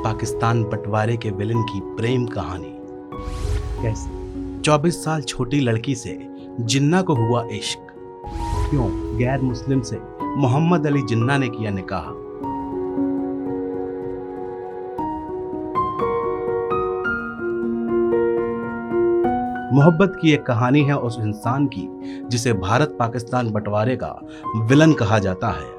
पाकिस्तान बंटवारे के विलन की प्रेम कहानी। कैसे 24 साल छोटी लड़की से जिन्ना को हुआ इश्क। क्यों गैर मुस्लिम से मोहम्मद अली जिन्ना ने किया निकाह। मोहब्बत की एक कहानी है उस इंसान की जिसे भारत पाकिस्तान बंटवारे का विलन कहा जाता है।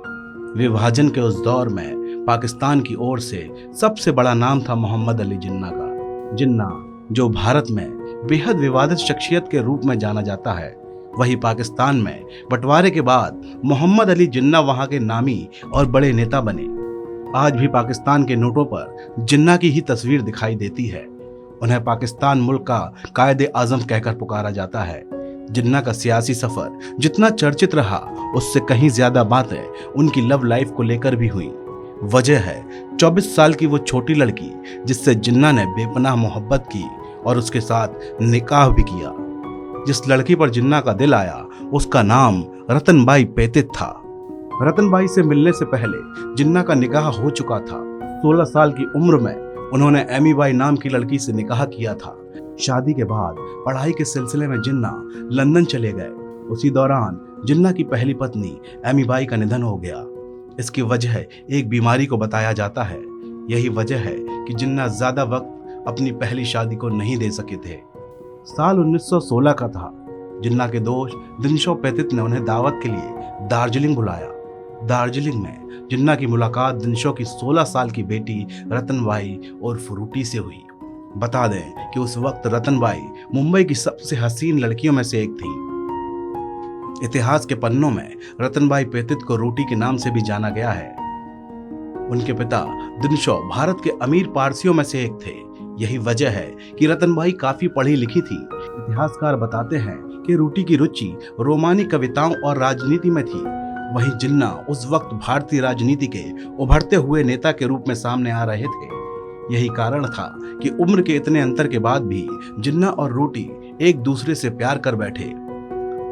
विभाजन के उस दौर में पाकिस्तान की ओर से सबसे बड़ा नाम था मोहम्मद अली जिन्ना का। जिन्ना जो भारत में बेहद विवादित शख्सियत के रूप में जाना जाता है, वही पाकिस्तान में बंटवारे के बाद मोहम्मद अली जिन्ना वहां के नामी और बड़े नेता बने। आज भी पाकिस्तान के नोटों पर जिन्ना की ही तस्वीर दिखाई देती है। उन्हें पाकिस्तान मुल्क का कायदे आजम कहकर पुकारा जाता है। जिन्ना का सियासी सफर जितना चर्चित रहा, उससे कहीं ज्यादा बातें उनकी लव लाइफ को लेकर भी हुई। वजह है 24 साल की वो छोटी लड़की जिससे जिन्ना ने बेपनाह मोहब्बत की और उसके साथ निकाह भी किया। जिस लड़की पर जिन्ना का दिल आया उसका नाम रतनबाई पेतित था। रतनबाई से मिलने से पहले जिन्ना का निकाह हो चुका था। 16 साल की उम्र में उन्होंने एमी बाई नाम की लड़की से निकाह किया था। शादी के बाद पढ़ाई के सिलसिले में जिन्ना लंदन चले गए। उसी दौरान जिन्ना की पहली पत्नी एमी बाई का निधन हो गया। इसकी वजह एक बीमारी को बताया जाता है। यही वजह है कि जिन्ना ज्यादा वक्त अपनी पहली शादी को नहीं दे सके थे। साल 1916 का था। जिन्ना के दोस्त दिनशो पेतित ने उन्हें दावत के लिए दार्जिलिंग बुलाया। दार्जिलिंग में जिन्ना की मुलाकात दिनशो की 16 साल की बेटी रतनबाई और फ्रूटी से हुई। बता दें कि उस वक्त रतनबाई मुंबई की सबसे हसीन लड़कियों में से एक थी। इतिहास के पन्नों में रतनबाई पेतित को रोटी के नाम से भी जाना गया है। उनके पिता दिनशो भारत के अमीर पारसियों में से एक थे। यही वजह है कि रतनबाई काफी पढ़ी लिखी थी। इतिहासकार बताते हैं कि रोटी की रुचि रोमानी कविताओं और राजनीति में थी। वहीं जिन्ना उस वक्त भारतीय राजनीति के उभरते हुए नेता के रूप में सामने आ रहे थे। यही कारण था कि उम्र के इतने अंतर के बाद भी जिन्ना और रोटी एक दूसरे से प्यार कर बैठे।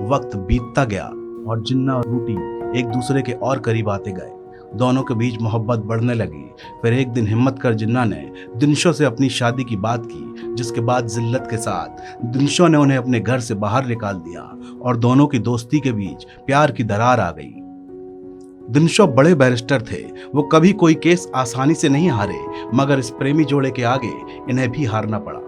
वक्त बीतता गया और जिन्ना और रोटी एक दूसरे के और करीब आते गए। दोनों के बीच मोहब्बत बढ़ने लगी। फिर एक दिन हिम्मत कर जिन्ना ने दिनशो से अपनी शादी की बात की, जिसके बाद जिल्लत के साथ दिनशो ने उन्हें अपने घर से बाहर निकाल दिया और दोनों की दोस्ती के बीच प्यार की दरार आ गई। दिनशो बड़े बैरिस्टर थे। वो कभी कोई केस आसानी से नहीं हारे, मगर इस प्रेमी जोड़े के आगे इन्हें भी हारना पड़ा।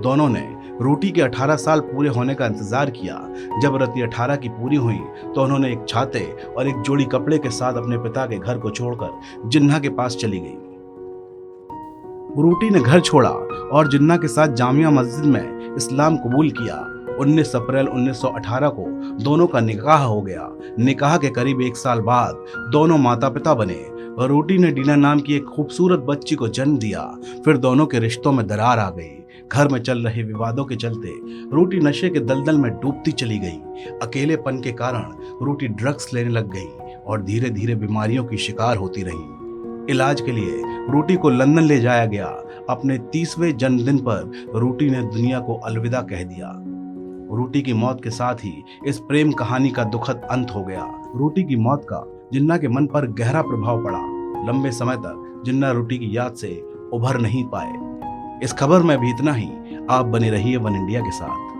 दोनों ने रोटी के 18 साल पूरे होने का इंतजार किया। जब रति 18 की पूरी हुई तो उन्होंने एक छाते और एक जोड़ी कपड़े के साथ अपने पिता के घर को छोड़कर जिन्ना के पास चली गई। रोटी ने घर छोड़ा और जिन्ना के साथ जामिया मस्जिद में इस्लाम कबूल किया। 19 अप्रैल 1918 को दोनों का निकाह हो गया। निकाह के करीब 1 साल बाद दोनों माता पिता बने। रोटी ने डीना नाम की एक खूबसूरत बच्ची को जन्म दिया। फिर दोनों के रिश्तों में दरार आ गई। घर में चल रहे विवादों के चलते रोटी नशे के दलदल में डूबती चली गई। अकेलेपन के कारण रोटी ड्रग्स लेने लग गई और धीरे धीरे बीमारियों की शिकार होती रही। इलाज के लिए रोटी को लंदन ले जाया गया। अपने 30वें जन्मदिन पर रोटी ने दुनिया को अलविदा कह दिया। रोटी की मौत के साथ ही इस प्रेम कहानी का दुखद अंत हो गया। रोटी की मौत का जिन्ना के मन पर गहरा प्रभाव पड़ा। लंबे समय तक जिन्ना रोटी की याद से उभर नहीं पाए। इस खबर में भी इतना ही। आप बने रहिए वन इंडिया के साथ।